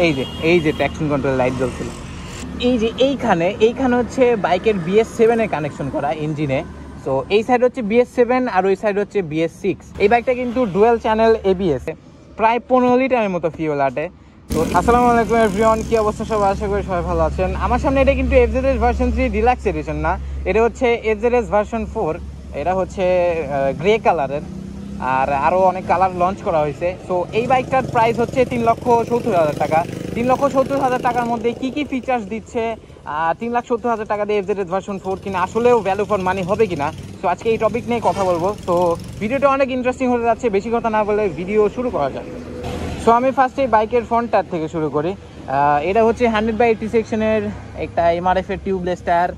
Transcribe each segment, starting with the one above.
এই যে traction control light জ্বলছিল। এই যে এইখানে হচ্ছে বাইকের BS7 এর কানেকশন করা ইঞ্জিনে। তো এই সাইড হচ্ছে BS7 আর ওই সাইড হচ্ছে BS6। এই বাইকটা কিন্তু ডুয়াল চ্যানেল ABS, প্রায় 15 লিটারের মতো ফিউল আটে। তো আসসালামু আলাইকুম এভরিওয়ান, কি অবস্থা সবাই? আশা করি সবাই ভালো আছেন। আমার সামনে এটা কিন্তু FZS ভার্সন 3 ডিলাক্স এডিশন না, এটা হচ্ছে FZS ভার্সন 4। এটা হচ্ছে গ্রে কালারের, আর আরও অনেক কালার লঞ্চ করা হয়েছে। সো এই বাইকটার প্রাইস হচ্ছে 3,70,000 টাকা। 3,70,000 টাকার মধ্যে কি কি ফিচার্স দিচ্ছে, 3,70,000 টাকা দিয়ে FZS ভার্সন 4 কিনা আসলেও ভ্যালু ফর মানি হবে কিনা, সো আজকে এই টপিক নিয়ে কথা বলবো। তো ভিডিওটা অনেক ইন্টারেস্টিং হতে যাচ্ছে, বেশি কথা না বলে ভিডিও শুরু করা যায়। সো আমি ফার্স্টে বাইকের ফ্রন্ট টায়ার থেকে শুরু করি। এটা হচ্ছে 100/80 সেকশনের একটা MRF এর টিউবলেস টায়ার,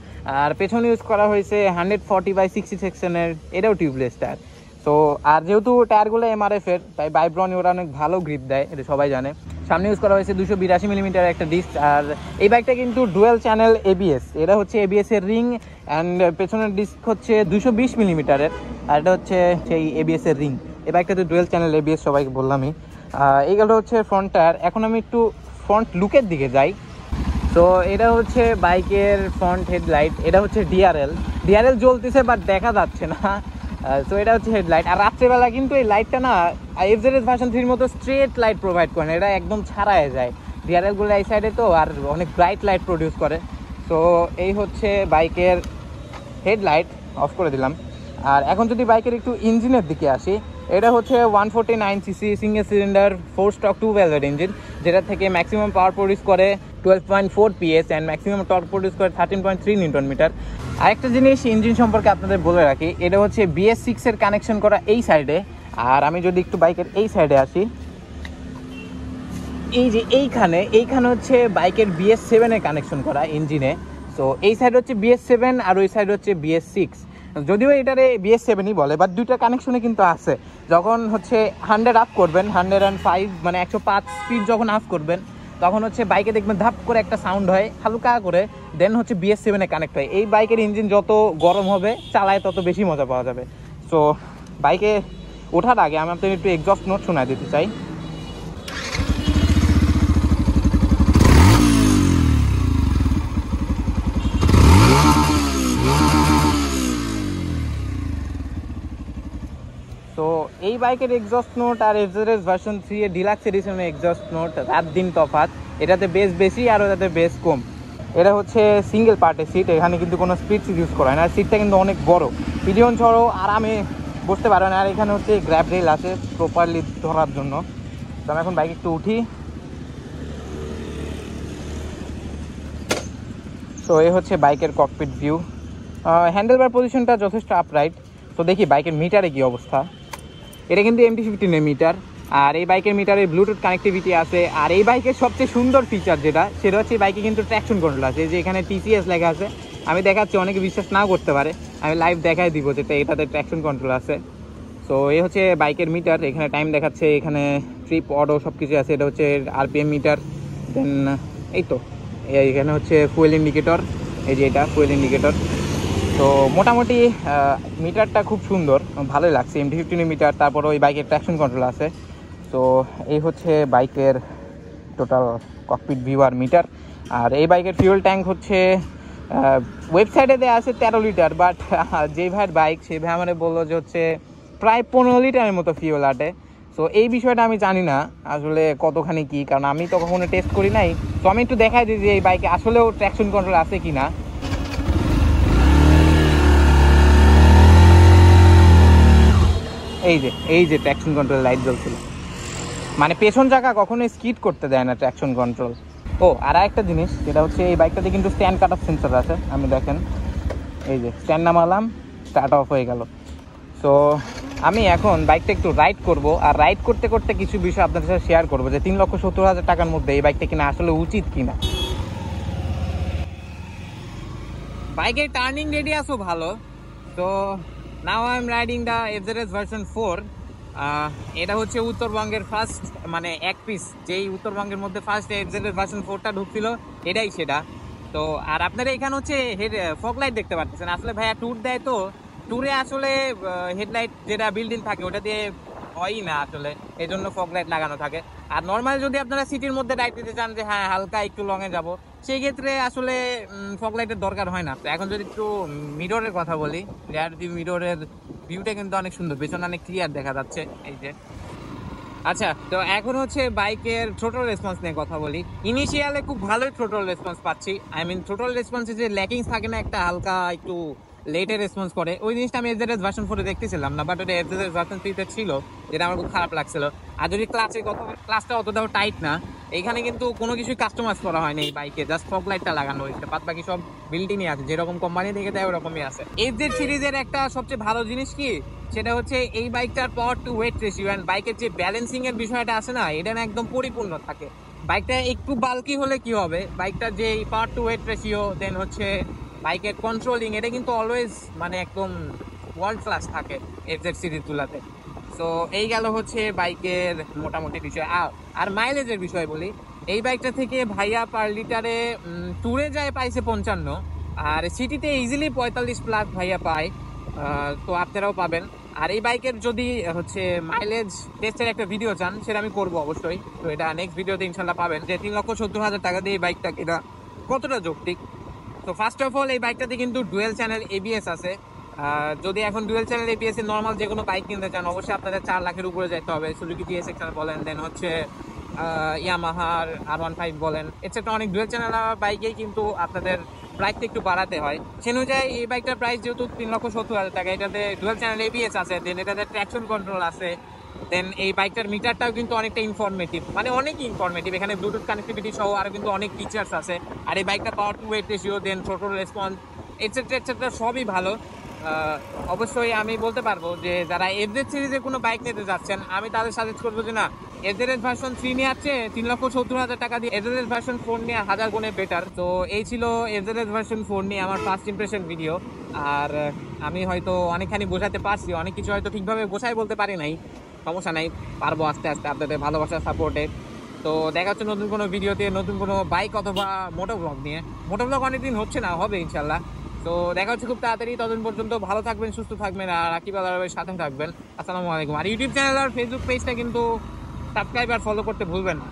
আর পেছনে ইউজ করা হয়েছে 140/60 সেকশনের, এটাও টিউবলেস টায়ার। তো আর যেহেতু টায়ারগুলো MRF এর, তাই বাইব্রনি ওরা অনেক ভালো গ্রিপ দেয়, এটা সবাই জানে। সামনে ইউজ করা হয়েছে 282 মিলিমিটার একটা ডিস্ক। আর এই বাইকটা কিন্তু ডুয়াল চ্যানেল ABS, এটা হচ্ছে ABS এর রিং, অ্যান্ড পেছনের ডিস্ক হচ্ছে 220 মিলিমিটারের, আর এটা হচ্ছে সেই ABS এর রিং। এই বাইকটাতে ডুয়াল চ্যানেল ABS সবাইকে বললামই। এইগুলো হচ্ছে ফ্রন্ট টায়ার। এখন আমি একটু ফ্রন্ট লুকের দিকে যাই। তো এটা হচ্ছে বাইকের ফ্রন্ট হেডলাইট, এটা হচ্ছে ডিআরএল জ্বলতেছে বাট দেখা যাচ্ছে না। তো এটা হচ্ছে হেডলাইট। আর রাত্রেবেলা কিন্তু এই লাইটটা না FZS ভার্সন 3 মতো স্ট্রেট লাইট প্রোভাইড করে না, এটা একদম ছাড়ায় যায়। ডিআরএলগুলো এই সাইডে তো আর অনেক ব্রাইট লাইট প্রডিউস করে। তো এই হচ্ছে বাইকের হেডলাইট, অফ করে দিলাম। আর এখন যদি বাইকের একটু ইঞ্জিনের দিকে আসি, এটা হচ্ছে 149cc সিঙ্গেল সিলিন্ডার 4 স্টক 2 ভ্যালভের ইঞ্জিন, যেটা থেকে ম্যাক্সিমাম পাওয়ার প্রডিউস করে 12.4 PS and maximum torque produce করে 13.3 নিউটন মিটার। আরেকটা জিনিস ইঞ্জিন সম্পর্কে আপনাদের বলে রাখি, এটা হচ্ছে BS6 এর কানেকশন করা এই সাইডে। আর আমি যদি একটু বাইকের এই সাইডে আসি, এই যে এইখানে হচ্ছে বাইকের BS7 এর কানেকশন করা ইঞ্জিনে। তো এই সাইড হচ্ছে BS7 আর ওই সাইড হচ্ছে BS6। যদিও এটারে BS7ই বলে, বাট দুইটা কানেকশনে কিন্তু আছে। যখন হচ্ছে 100 আপ করবেন, 105 মানে 105 স্পিড যখন আপ করবেন, তখন হচ্ছে বাইকে দেখবেন ধাপ করে একটা সাউন্ড হয় হালকা করে, দেন হচ্ছে BS7 এ কানেক্ট হয়। এই বাইকের ইঞ্জিন যত গরম হবে চালায় তত বেশি মজা পাওয়া যাবে। সো বাইকে ওঠার আগে আমি আপনাদের একটু এক্সস্ট নোট শোনায় দিতে চাই। তো এই বাইকের এক্সস্ট নোট আর FZS ভার্সন 3 এর ডিলাক্স এডিশনের এক্সস্ট নোট রাত দিন তফাৎ। এটাতে বেস বেশি আর ওটাতে বেস কম। এটা হচ্ছে সিঙ্গেল পার্টের সিট, এখানে কিন্তু কোনো স্পিড সিট ইউজ করা হয় না। সিটটা কিন্তু অনেক বড়, পিলিয়ন ছড়ো আরামে বসতে পারবেন। আর এখানে হচ্ছে গ্র্যাব রেল আছে প্রপারলি ধরার জন্য। তো আমি এখন বাইক একটু উঠি। তো এই হচ্ছে বাইকের ককপিট ভিউ। হ্যান্ডেলবার পজিশনটা যথেষ্ট আপরাইট। তো দেখি বাইকের মিটারে কী অবস্থা। এটা কিন্তু MT-15 মিটার, আর এই বাইকের মিটারে ব্লুটুথ কানেক্টিভিটি আছে। আর এই বাইকের সবচেয়ে সুন্দর ফিচার যেটা, সেটা হচ্ছে এই বাইকে কিন্তু ট্র্যাকশন কন্ট্রোল আছে। যে এখানে TCS লেখা আছে, আমি দেখাচ্ছি, অনেকে বিশ্বাস নাও করতে পারে, আমি লাইভ দেখাই দিব যেটা এটাতে ট্র্যাকশন কন্ট্রোল আছে। তো এই হচ্ছে বাইকের মিটার, এখানে টাইম দেখাচ্ছে, এখানে ট্রিপ অডো সব কিছু আছে। এটা হচ্ছে RPM মিটার। দেন এই তো এখানে হচ্ছে ফুয়েল ইন্ডিকেটর, এই যে এটা ফুয়েল ইন্ডিকেটর। তো মোটামুটি মিটারটা খুব সুন্দর, ভালোই লাগছে। MT-15 মিটার, তারপর ওই বাইকের ট্র্যাকশন কন্ট্রোল আছে। তো এই হচ্ছে বাইকের টোটাল ককপিট ভিউ আর মিটার। আর এই বাইকের ফিউল ট্যাঙ্ক হচ্ছে ওয়েবসাইটে দেওয়া আছে 13 লিটার, বাট যে ভাইয়ের বাইক সে ভাই আমার বললো যে হচ্ছে প্রায় 15 লিটারের মতো ফিউল আটে। তো এই বিষয়টা আমি জানি না আসলে কতখানি কি, কারণ আমি তো কখনো টেস্ট করি নাই। তো আমি একটু দেখাই দিই যে এই বাইকে আসলেও ট্র্যাকশন কন্ট্রোল আছে কি না। এই যে ট্র্যাকশন কন্ট্রোল লাইট জ্বলছিল, মানে পেছন চাকা কখনোই স্কিড করতে দেয় না ট্র্যাকশন কন্ট্রোল। ও আর একটা জিনিস, সেটা হচ্ছে এই বাইকটাতে কিন্তু স্ট্যান্ড কাট অফ সেন্সর আছে। আমি দেখেন এই যে স্ট্যান্ড নামালাম, স্টার্ট অফ হয়ে গেল। সো আমি এখন বাইকটা একটু রাইড করব, আর রাইড করতে করতে কিছু বিষয় আপনাদের সাথে শেয়ার করবো যে 3,70,000 টাকার মধ্যে এই বাইকটা কিনা আসলে উচিত কিনা। বাইকের টার্নিং রেডিয়াসও ভালো। তো now I am riding the FZS version 4। এটা হচ্ছে উত্তরবঙ্গের ফার্স্ট, মানে এক পিস যেই উত্তরবঙ্গের মধ্যে ফার্স্ট FZS ভার্সন 4টা ঢুকছিল, এটাই সেটা। তো আর আপনারা এখানে হচ্ছে ফগ লাইট দেখতে পাচ্ছেন। আসলে ভাইয়া ট্যুর দেয়, তো ট্যুরে আসলে হেডলাইট যেটা বিল্ট ইন থাকে ওটা দিয়ে হয়ই না আসলে, এই জন্য ফগ লাইট লাগানো থাকে। আর নর্মাল যদি আপনারা সিটির মধ্যে রাইড দিতে চান যে হ্যাঁ হালকা একটু লংয়ে যাব, সেই ক্ষেত্রে আসলে ফগ লাইটের দরকার হয় না। তো এখন যদি একটু মিররের কথা বলি, রিয়ার মিররের ভিউটা কিন্তু অনেক সুন্দর, পেছনে অনেক ক্লিয়ার দেখা যাচ্ছে এই যে। আচ্ছা, তো এখন হচ্ছে বাইকের থ্রোটল রেসপন্স নিয়ে কথা বলি। ইনিশিয়ালে খুব ভালোই থ্রোটল রেসপন্স পাচ্ছি। আই মিন থ্রোটল রেসপন্সে যে ল্যাকিংস থাকে না, একটা হালকা একটু লেটে রেসপন্স করে, ওই জিনিসটা আমি এফজেডএস ভার্সন 4 দেখতেছিলাম না, বাট ওটা এফজেডএস ভার্সন 3 তে ছিল, যেটা আমার খুব খারাপ লাগছিল। আর যদি ক্লাসের কথা, ক্লাসটা অতটাও টাইট না, এইখানে কিন্তু কোনো কিছুই কাস্টমাইজ করা হয়নি এই বাইকে, জাস্ট ফগ লাইটটা লাগানো হয়েছে, বাদ বাকি সব বিল্ডিংই আছে, যেরকম কোম্পানি থেকে দেয় ওরকমই আছে। এফজেড সিরিজের একটা সবচেয়ে ভালো জিনিস কি, সেটা হচ্ছে এই বাইকটার power to weight ratio and বাইকের যে ব্যালেন্সিং এর বিষয়টা আছে না, এটা না একদম পরিপূর্ণ থাকে। বাইকটা একটু বাল্কি হলে কি হবে, বাইকটার যে পাওয়ার টু ওয়েট রেশিও, দেন হচ্ছে বাইকের কন্ট্রোলিং, এটা কিন্তু অলওয়েজ মানে একদম ওয়ার্ল্ড ক্লাস থাকে এফজেড সিরিজ গুলাতে। সো এই গেল হচ্ছে বাইকের মোটামুটি বিষয়। আর মাইলেজের বিষয় বলি, এই বাইকটা থেকে ভাইয়া পার লিটারে ট্যুরে যায় পাইছে 55, আর সিটিতে ইজিলি 45+ ভাইয়া পায়। তো আপনারাও পাবেন। আর এই বাইকের যদি হচ্ছে মাইলেজ টেস্টের একটা ভিডিও চান, সেটা আমি করবো অবশ্যই। তো এটা নেক্সট ভিডিওতে ইনশাল্লাহ পাবেন, যে 3,70,000 টাকা দিয়ে এই বাইকটা কেনা কতটা যৌক্তিক। তো ফার্স্ট অফ অল এই বাইকটাতে কিন্তু ডুয়েল চ্যানেল এবিএস আছে। যদি এখন ডুয়েল চ্যানেল এবিএস এর নর্মাল যে কোনো বাইক কিনতে চান, অবশ্যই আপনাদের 4 লাখের উপরে যেতে হবে। সুজুকি জিএসএক্সআর বলেন, দেন হচ্ছে ইয়ামাহার R15 বলেন, এছাড়া অনেক ডুয়েল চ্যানেল বাইকেই কিন্তু আপনাদের প্রাইসটা একটু বাড়াতে হয়। সে অনুযায়ী এই বাইকটার প্রাইস যেহেতু 3,70,000 টাকা, এটাতে ডুয়েল চ্যানেল এবিএস আছে, দেন এটাতে ট্র্যাকশন কন্ট্রোল আছে, দেন এই বাইকটার মিটারটাও কিন্তু অনেকটা ইনফরমেটিভ, মানে অনেক ইনফরমেটিভ, এখানে ব্লুটুথ কানেক্টিভিটি সহ আরও কিন্তু অনেক ফিচার্স আছে। আর এই বাইকটা পাওয়ার to weight ratio, then throttle response, etcetera etcetera সবই ভালো। অবশ্যই আমি বলতে পারবো যে যারা এফজেড সিরিজের কোনো বাইক নিতে যাচ্ছেন, আমি তাদের সাজেস্ট করবো যে না, এফজেড ভার্সন 3 নিয়ে আছে 3,70,000 টাকা দিয়ে, এফজেড ভার্সন 4 নিয়ে 1000 গুণে বেটার। তো এই ছিল এফজেড ভার্সন 4 নিয়ে আমার ফার্স্ট ইমপ্রেশন ভিডিও। আর আমি হয়তো অনেকখানি বোঝাতে পারছি, অনেক কিছু হয়তো ঠিকভাবে বোঝাই বলতে পারি নাই, সমস্যা নাই, পারবো আস্তে আস্তে আপনাদের ভালোবাসার সাপোর্টে। তো দেখা হচ্ছে নতুন কোনো ভিডিওতে, নতুন কোনো বাইক অথবা মোটো ব্লগ নিয়ে। মোটো ব্লগ অনেকদিন হচ্ছে না, হবে ইনশাল্লাহ। তো দেখা হচ্ছে খুব তাড়াতাড়ি, ততদিন পর্যন্ত ভালো থাকবেন, সুস্থ থাকবেন, আর আকিব আলারের সাথে থাকবেন। আসসালামু আলাইকুম। আর ইউটিউব চ্যানেল আর ফেসবুক পেজটা কিন্তু সাবস্ক্রাইব আর ফলো করতে ভুলবেন না।